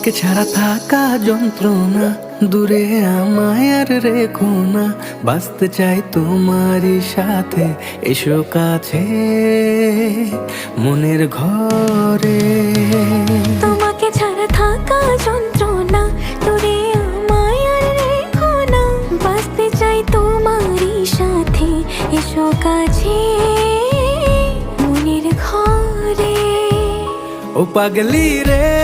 তোমাকে ছাড়া থাকা যন্ত্রণা, দূরে আমায় আর রেখো না। বাঁচতে চাই তোমারই সাথে, এসো কাছে মনের ঘরে। তোমাকে ছাড়া থাকা যন্ত্রণা, দূরে আমায় আর রেখো না। বাঁচতে চাই তোমারই সাথে, এসো কাছে মনের ঘরে। ও পাগলি রে